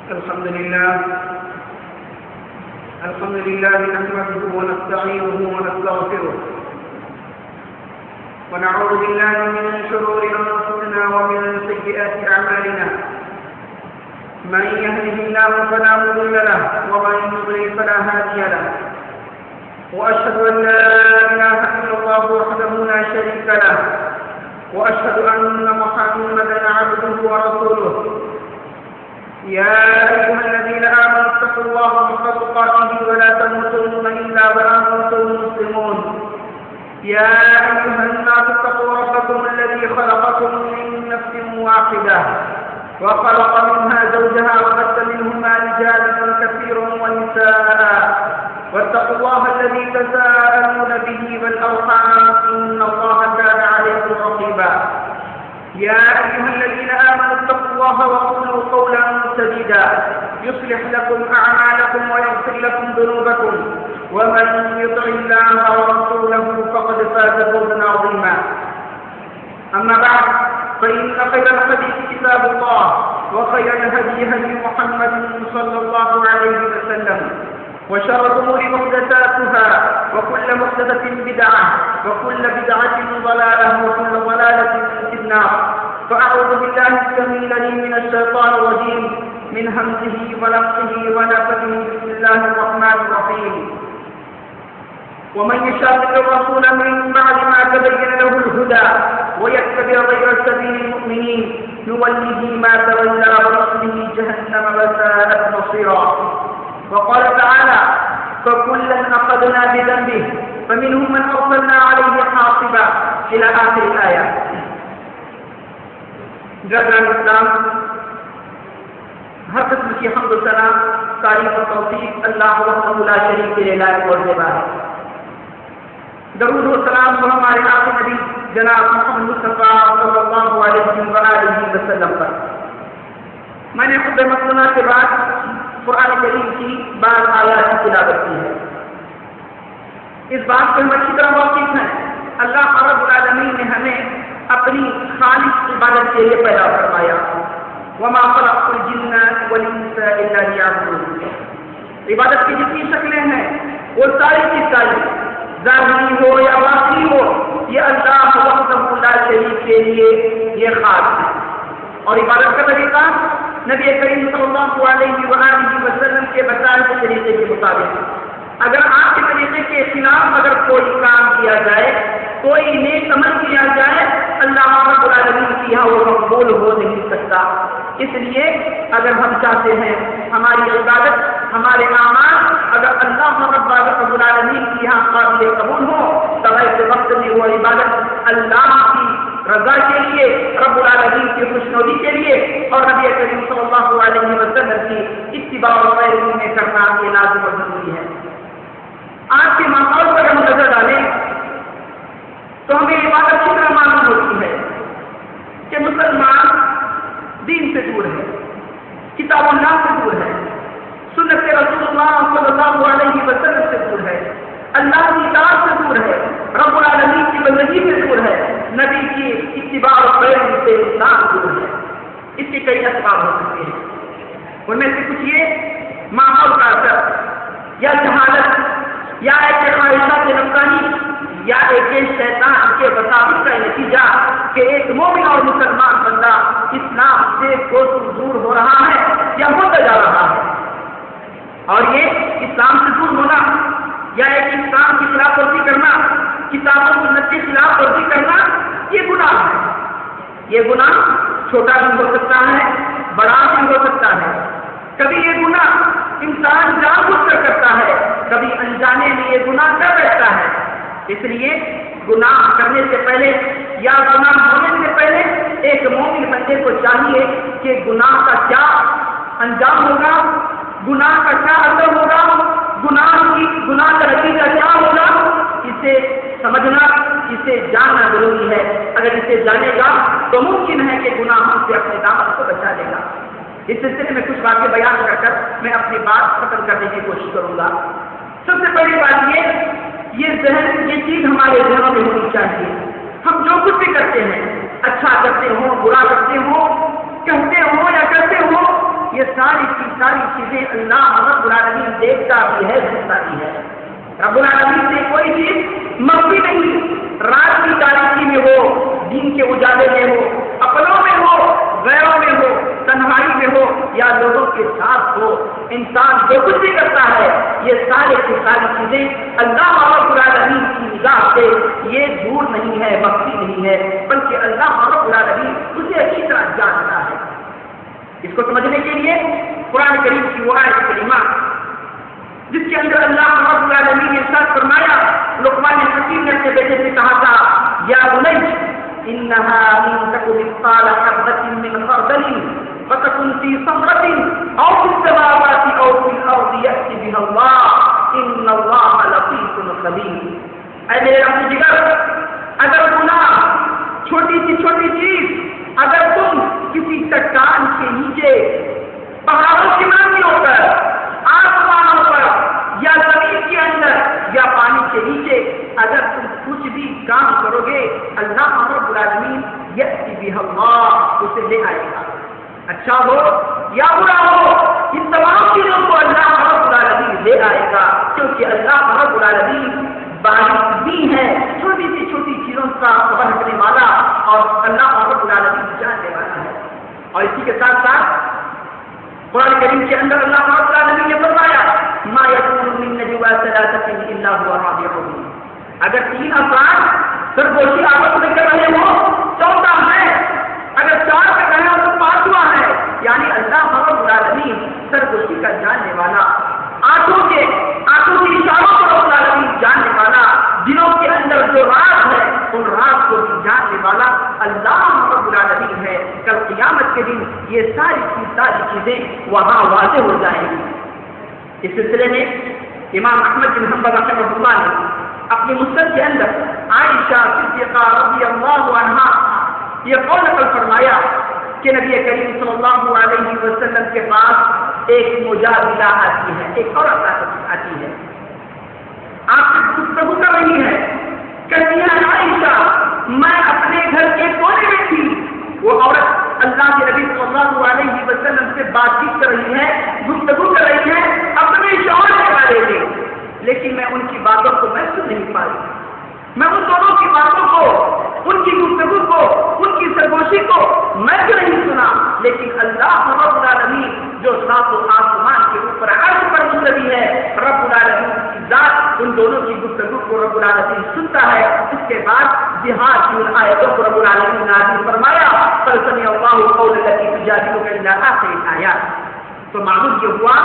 الحمد لله نحمده ونستعينه ونستغفره ونعوذ بالله من شرور أنفسنا ومن سيئات أعمالنا. من يهده الله فلا مضل له ومن يضلل فلا هادي له. وأشهد أن لا إله إلا الله وحده لا شريك له وأشهد أن محمدا عبده ورسوله. يا أيها الذين آمنوا اتقوا الله حق تقاته ولا تموتن إلا وأنتم مسلمون. يا أيها الناس اتقوا ربكم الذي خلقكم من نفس واحدة وخلق منها زوجها وبث منهما رجالا كثيرا ونساء واتقوا الله الذي تساءلون به والأرحام إن الله كان عليكم رقيبا. يا أيها الذين آمنوا اتقوا الله وقولوا قولا سديدا يصلح لكم أعمالكم ويغفر لكم ذنوبكم ومن يطع الله ورسوله فقد فاز فوزا عظيما. أما بعد فإن خير الحديث كتاب الله وخير الهدي هدي محمد صلى الله عليه وسلم وشر الأمور محدثاتها وكل محدثة بدعة وكل بدعة ضلالة وكل ضلالة في النار. فأعوذ بالله السميع العليم من الشيطان الرجيم من همزه ونفخه ونفثه. بسم الله الرحمن الرحيم. ومن يشاقق الرسول من بعد ما تبين له الهدى ويتبع غير سبيل المؤمنين نوله ما تولى ونصله جهنم وساءت مصيرا. وقال تعالى فكلا أخذنا بذنبه فمنهم من أرسلنا عليه حاصبا إلى آخر الآية. جزاء الإسلام ہر قسم کی حمد و ثنا تعریف و توصیف اللہ وحدہ لا شریک کے لائق اور زیبا ہے. درود و سلام ہمارے آقا نبی جناب محمد مصطفیٰ صلی اللہ علیہ وآلہ وسلم پر. میں نے خطبہ مسنونہ کے بعد قرآن کریم کی بعض آیات کی تلاوت کی ہے. اس بات پہ ہم اچھی طرح واقف ہیں اللہ رب العالمین نے ہمیں اپنی خالص عبادت کے لیے پیدا فرمایا. وما خلقت الجن والانس الا ليعبدون. عبادت کی جتنی شکلیں ہیں وہ ساری کی ساری ظاہری ہو یا باطنی ہو یہ اللہ وحدہ لا شریک کے لیے یہ خاص ہے. اور عبادت کا طریقہ نبی کریم صلی اللہ علیہ وآلہ وسلم کے بتائے ہوئے طریقے کے مطابق. اگر آپ کے طریقے کے خلاف اگر کوئی کام کیا جائے کوئی نیک عمل کیا جائے اللہ رب العالمین کی یہاں وہ مقبول ہو نہیں سکتا. اس لیے اگر ہم چاہتے ہیں ہماری عبادت ہمارے اعمال اگر اللہ رب العالمین کی یہاں قابل قبول ہو تو ایسے وقت میں وہ عبادت اللہ کی رضا کے لیے رب العالمین کی خوشنودی کے لیے اور نبی کریم صلی اللہ علیہ وسلم کی اتباع و پیروی میں کرنا یہ لازم اور ضروری ہے. آج کے ماحول پر ہم نظر ڈالیں تو ہمیں یہ بات اچھی طرح معلوم ہوتی ہے کہ مسلمان دین سے دور ہے, کتاب اللہ سے دور ہے, سنت رسول اللہ صلی اللہ علیہ وسلم سے دور ہے, اللہ کی اطاعت سے دور ہے, رب العالمین کی بندگی سے دور ہے, نبی کی اتباع و پیروی سے انسان دور ہے. اس کے کئی اسباب ہو سکتے ہیں. ان میں سے کچھ یہ ماحول کا اثر یا جہالت یا ایک خواہشات نفسانی یا ایک شیطان کے وساوس کا نتیجہ کہ ایک مومن اور مسلمان بندہ اسلام سے دور ہو رہا ہے یا ہوتا جا رہا ہے. اور یہ اسلام سے دور ہونا یا ایک اسلام کی خلاف ورزی کرنا, کتاب و سنت کی خلاف ورزی کرنا یہ گناہ ہے. یہ گناہ چھوٹا بھی ہو سکتا ہے بڑا بھی ہو سکتا ہے. کبھی یہ گناہ انسان جان بوجھ کر کرتا ہے, کبھی انجانے میں یہ گناہ کر بیٹھتا ہے. اس لیے گناہ کرنے سے پہلے یا گناہ ہونے سے پہلے ایک مومن بندے کو چاہیے کہ گناہ کا کیا انجام ہوگا, گناہ کا کیا اثر ہوگا, گناہ کا نتیجہ کیا ہوگا, اسے سمجھنا اسے جاننا ضروری ہے. اگر اسے جانے گا تو ممکن ہے کہ گناہ ہم سے اپنے دامن کو بچا لے گا. اس سلسلے میں کچھ باتیں بیان کر میں اپنی بات ختم کرنے کی کوشش کروں گا. سب سے پہلی بات یہ ذہن یہ چیز ہمارے ذہنوں میں ہونی چاہیے. ہم جو کچھ بھی کرتے ہیں اچھا کرتے ہوں برا کرتے ہوں کہتے ہوں یا کرتے ہوں یہ ساری کی ساری چیزیں اللہ رب العالمین دیکھتا بھی ہے، سنتا بھی ہے۔ رب العالمین سے کوئی چیز مخفی نہیں، رات کی تاریکی میں ہو، دن کے اجالے میں ہو، اپنوں میں ہو، غیروں میں ہو، تنہائی میں ہو یا لوگوں کے ساتھ ہو، انسان جو کچھ بھی کرتا ہے یہ سارے کی ساری چیزیں اللہ رب العالمین کی نگاہ سے یہ دور نہیں ہے، مخفی نہیں ہے، بلکہ اللہ رب العالمین اسے اچھی طرح جانتا ہے۔ اس کو سمجھنے کے لیے قرآن کریم کی وہ آیت کریمہ جس کے اندر اللہ رب العالمین نے ارشاد فرمایا، لقمان حکیم نے اپنے بیٹے سے کہا تھا، یا بنی انها ان تک مثقال حبة من خردل فتكن في صخرة او في السماوات او في الارض يأتي بها الله ان الله لطيف خبير۔ اے میرے اپنے جگر، اگر گناہ چھوٹی سی چھوٹی چیز اگر تم کسی چٹان کے نیچے، پہاڑوں کی مانیوں پر، آسمانوں پر یا زمین کے اندر یا پانی کے نیچے اگر تم کچھ بھی کام کرو گے اللہ رب العالمین یأتی بہ اللہ اسے لے آئے گا، اچھا ہو یا برا ہو، ان تمام چیزوں کو اللہ رب العالمین لے آئے گا، کیونکہ اللہ رب العالمین بارک بھی ہے، چھوٹی سی چھوٹی چیزوں کا خبر رکھنے والا اور اللہ رب العالمین جاننے والا ہے۔ اور اسی کے ساتھ ساتھ قرآن کریم کے اندر اللہ رب العالمین نے فرمایا، ما یکون من نجوی ثلاثۃ الا هو رابعهم، اگر تین افراد سرگوشی آپس میں کر رہے ہوں چوتھا ہے، اگر چار پہ کہیں تو پانچواں ہے، یعنی اللہ رب العالمین سرگوشی کا جاننے والا، آنکھوں کی اشاروں کو رب العالمین جاننے والا، دلوں کے اندر جو راز ہے ان راز کو بھی جاننے والا اللہ رب العالمین ہے۔ کل قیامت کے دن یہ ساری چیزیں وہاں واضح ہو جائیں گی۔ اس سلسلے میں امام احمد بن حنبل رحمہ اللہ نے اپنی مسند کے اندر عائشہ صدیقہ رضی اللہ عنہا یہ قول نقل فرمایا کہ نبی کریم صلی اللہ علیہ وسلم کے پاس ایک مجادلہ آتی ہے، ایک عورت آتی ہے، آپ سے گفتگو کر رہی ہے، کہتی ہے عائشہ میں اپنے گھر کے کونے میں تھی، وہ عورت اللہ کے نبی صلی اللہ علیہ وسلم سے بات چیت کر رہی ہے، گفتگو کر رہی ہے اپنے شوہر کے بارے میں، لیکن میں ان کی باتوں کو میں سن نہیں پائی، میں ان دونوں کی باتوں کو، ان کی گفتگو کو، ان کی سرگوشی کو میں تو نہیں سنا، لیکن اللہ رب العالمین جو سات و آسمان کے اوپر عرش پر مستوی ہے، رب العالمین کی ذات ان دونوں کی گفتگو کو رب العالمین سنتا ہے۔ اس کے بعد جہاد کی ان آیتوں کو رب العالمین نازل فرمایا، فَسَمِعَ اللَّهُ قَوْلَ الَّتِي تُجَادِلُكَ إِلَّا آخِرِ الْآيَاتِ۔ تو معلوم یہ ہوا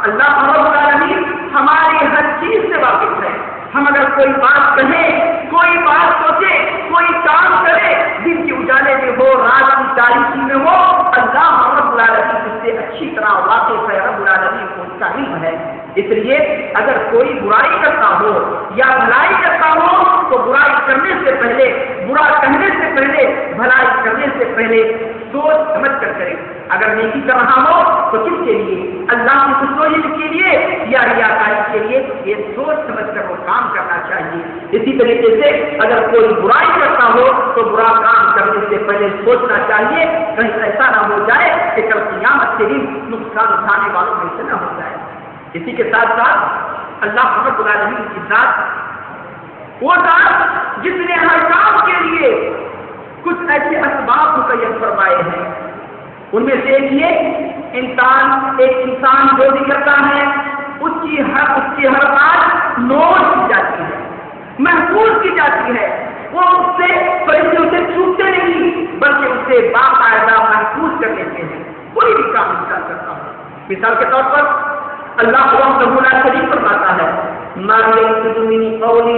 اللہ رب العالمین ہماری ہر چیز سے واقف ہے، ہم اگر کوئی بات کہیں، کوئی بات سوچے، کوئی کام کرے، دن کے اجالے میں ہو، رات کی تاریکی میں ہو، اللہ رب العالمین اس سے اچھی طرح واقف ہے، رب العالمین کو اس کا علم ہے۔ اس لیے اگر کوئی برائی کرتا ہو یا بھلائی کرتا ہو تو برائی کرنے سے پہلے، برا کہنے سے پہلے، بھلائی کرنے سے پہلے سوچ سمجھ کر کرے۔ اگر نیکی کر رہا ہو تو کس کے لیے؟ اللہ کی خوشنودی کے لیے یا ریاکاری کے لیے؟ یہ سوچ سمجھ کر وہ کام کرنا چاہیے۔ اسی طریقے سے اگر کوئی برائی کرتا ہو تو برا کام کرنے سے پہلے سوچنا چاہیے، کہیں ایسا نہ ہو جائے کہ کل قیامت کے دن نقصان اٹھانے والوں میں سے نہ ہو جائے۔ اسی کے ساتھ ساتھ اللہ رب العالمین کی ذات، وہ ذات جس نے ہر کام کے لیے کچھ ایسے اسباب مقرر فرمائے ہیں، ان میں سے ایک انسان جو بھی کرتا ہے اس کی ہر بات نوٹ کی جاتی ہے، محفوظ کی جاتی ہے، وہ اس سے فرشتے اسے چھوٹتے نہیں بلکہ اسے باقاعدہ محفوظ کر لیتے ہیں، کوئی بھی کام انسان کرتا ہو۔ مثال کے طور پر اللہ وحدہ لا شریک فرماتا ہے، ما یلفظ من قول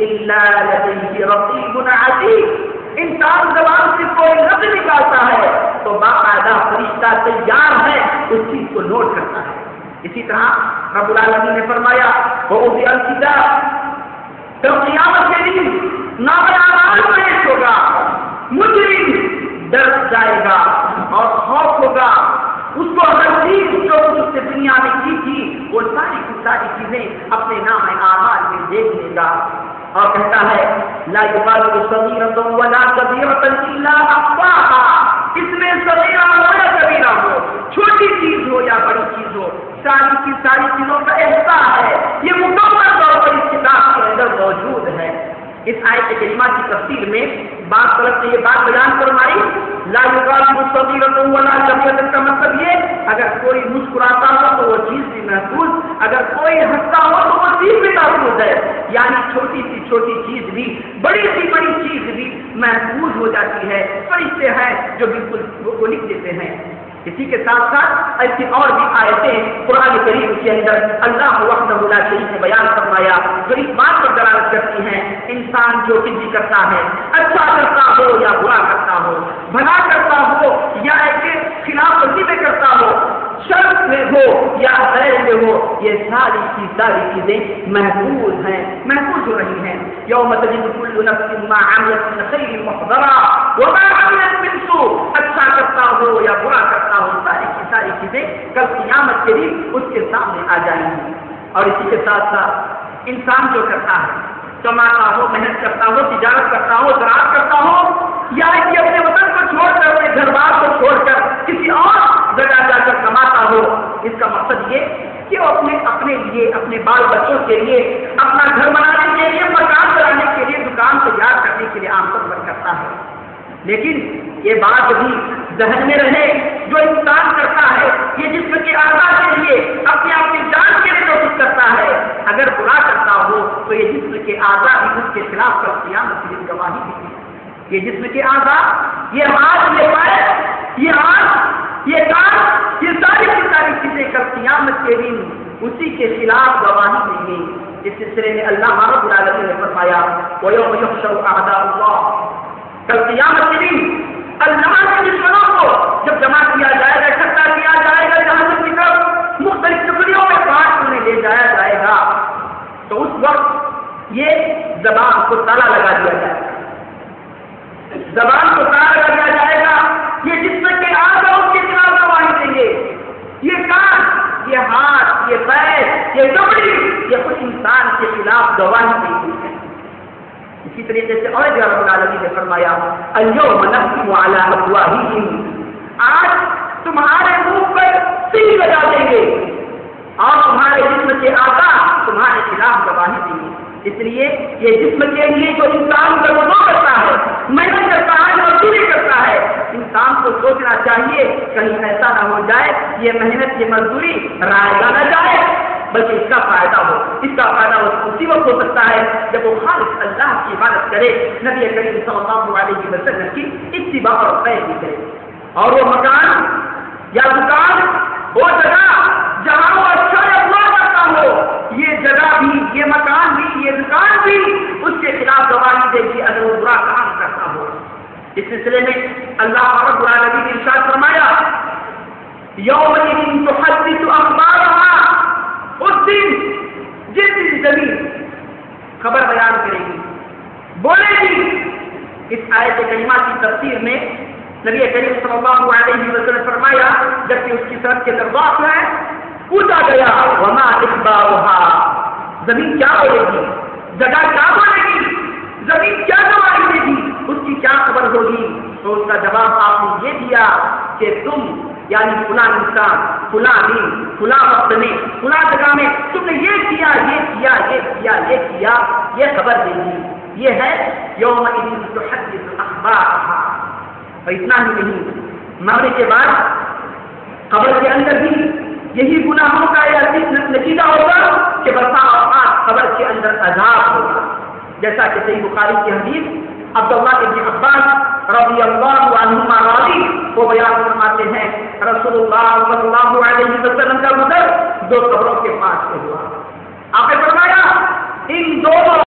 الا لدیہ رقیب عتید، انسان زبان سے کوئی لفظ نکالتا ہے تو باقاعدہ فرشتہ تیار ہے اس چیز کو نوٹ کرتا ہے۔ اسی طرح رب العالمین نے فرمایا وَوُضِعَ الْكِتَابُ، جب قیامت کے دن نامہ اعمال پیش ہوگا، مجرم ڈر جائے گا اور خوف ہوگا، اس کو ہر چیز جو اس سے دنیا میں کی تھی وہ ساری چیزیں اپنے نام اعمال میں دیکھ لے گا اور کہتا ہے لا يغادر صغيرة ولا كبيرة الا احصاها، اس میں صغیرہ ہو یا کبیرہ ہو، چھوٹی چیز کریمہ کی تفسیر میں بعض طرف سے یہ بات بیان فرمائی، لا یغالب صغیرۃ ولا کبیرۃ کا مطلب یہ اگر کوئی مسکراتا ہو تو وہ چیز بھی محفوظ، اگر کوئی ہنستا ہو تو وہ چیز بھی محفوظ ہے، یعنی چھوٹی سی چھوٹی چیز بھی بڑی سی بڑی چیز بھی محفوظ ہو جاتی ہے۔ فرشتے ہیں جو بالکل وہ لکھ دیتے ہیں۔ اسی کے ساتھ ساتھ ایسی اور بھی آیتیں قرآن کریم کے اندر اللہ وحدہ لا شریک نے بیان فرمایا جو اس بات پر دلالت کرتی ہیں انسان جو کچھ بھی کرتا ہے، اچھا کرتا ہو یا برا کرتا ہو، بھلا کرتا ہو یا ایک خلاف ورزی میں کرتا ہو، شر میں ہو یا خیر میں ہو، یہ ساری کی ساری چیزیں محفوظ ہیں، محفوظ ہو رہی ہیں۔ یوم تجد کل نفس ما عملت من خیر محضرا وما عملت من سوء، اچھا کرتا ہو یا برا کرتا ہو، ساری کی ساری چیزیں کل قیامت کے دن اس کے سامنے آ جائیں گی۔ اور اسی کے ساتھ ساتھ انسان جو کرتا ہے، کماتا ہو، محنت کرتا ہو، تجارت کرتا ہو، زراعت کرتا ہو، یا کہ اپنے وطن کو چھوڑ کر، اپنے گھر بار کو چھوڑ کر کسی اور جگہ جا کر کماتا ہو، اس کا مقصد یہ کہ وہ اپنے لیے، اپنے بال بچوں کے لیے، اپنا گھر بنانے کے لیے، مکان بنانے کے لیے، دکان تیار کرنے کے لیے عام طور پر کرتا ہے۔ لیکن یہ بات بھی ذہن میں رہے، جو انسان کرتا ہے یہ جسم کے اعضاء کے لیے، اپنے آپ کی جان کے لیے جو کچھ کرتا ہے، اگر برا کرتا ہو تو یہ جسم کے اعضاء بھی اس کے خلاف کل قیامت کے دن گواہی دیں گے۔ یہ جسم کے اعضاء، یہ ہاتھ، یہ پیر، یہ آنکھ، یہ کان، یہ ساری کی ساری چیزیں کل قیامت کے دن اسی کے خلاف گواہی دیں گے۔ اس سلسلے میں اللہ رب العالمین نے فرمایا وَيَوْمَ يُحْشَرُ أَعْدَاءُ اللَّهِ، کل قیامت کے دن اللہ کے دشمنوں کو جب جمع کیا جائے گا، اکٹھا کیا جائے گا، جہنم کی طرف مختلف ٹکڑیوں میں بانٹ کر لے جایا جائے گا، تو اس وقت یہ زبان کو تالا لگا دیا جائے گا، زبان کو تالا لگا دیا جائے گا، یہ جسم کے اعضاء اس کے خلاف گواہی دیں گے، یہ کان، یہ ہاتھ، یہ پیر، یہ کمڑی، یہ خود انسان کے خلاف گواہی دیں گے۔ اسی طریقے سے اور رب العالمین نے فرمایا اليوم نختم علی افواہہم، آج تمہارے منہ پر سیل لگا دیں گے اور تمہارے جسم کے اعضاء تمہارے خلاف گواہی دیں گے۔ اس لیے یہ جسم کے لیے جو انسان کا وضو کرتا ہے، محنت کرتا ہے، مزدوری کرتا ہے، انسان کو سوچنا چاہیے کہیں ایسا نہ ہو جائے یہ محنت کی مزدوری رائے نہ جائے، بلکہ اس کا فائدہ ہو۔ اس کا فائدہ اسی وقت ہو سکتا ہے جب وہ خالص اللہ کی عبادت کرے، نبی کریم صلی اللہ علیہ وسلم کی اتباع اور پیروی کرے، اور وہ مکان یا دکان، وہ جگہ جہاں وہ اچھا یا برا کرتا ہو، یہ جگہ بھی، یہ مکان بھی، یہ دکان بھی اس کے خلاف گواہی دے گی اگر وہ برا کام کرتا ہو۔ اس سلسلے میں اللہ رب العالمین نے ارشاد فرمایا یومئذ تحدث اخبارها، اس دن جس دن زمین خبر بیان کرے گی، بولے گی۔ اس آیت کریمہ کی تفسیر میں نبی کریم صلی اللہ علیہ وسلم فرمایا جبکہ اس کی طرف کے دربار ہے، پوچھا گیا وما اخبارها، زمین کیا بولے گی، جگہ کیا بولے گی، زمین کیا گواہی دے گی، اس کی کیا خبر ہوگی؟ تو اس کا جواب آپ نے یہ دیا کہ تم یعنی فلاں انسان، فلاں دن، فلاں وقت میں، فلاں جگہ میں تم نے یہ کیا، یہ کیا، یہ کیا، یہ کیا، یہ خبر دے گی۔ یہ ہے یومئذ تحدث اخبارها۔ اور اتنا ہی نہیں، مرنے کے بعد قبر کے اندر بھی یہی گناہوں کا نتیجہ ہوگا کہ بسا اوقات قبر کے اندر عذاب ہوگا، جیسا کہ صحیح بخاری کی حدیث عبداللہ بن عباس رضی اللہ عنہما راوی وہ بیان فرماتے ہیں رسول اللہ صلی اللہ علیہ وسلم کا گزر دو قبروں کے پاس سے ہوا۔ آپ نے فرمایا ان دونوں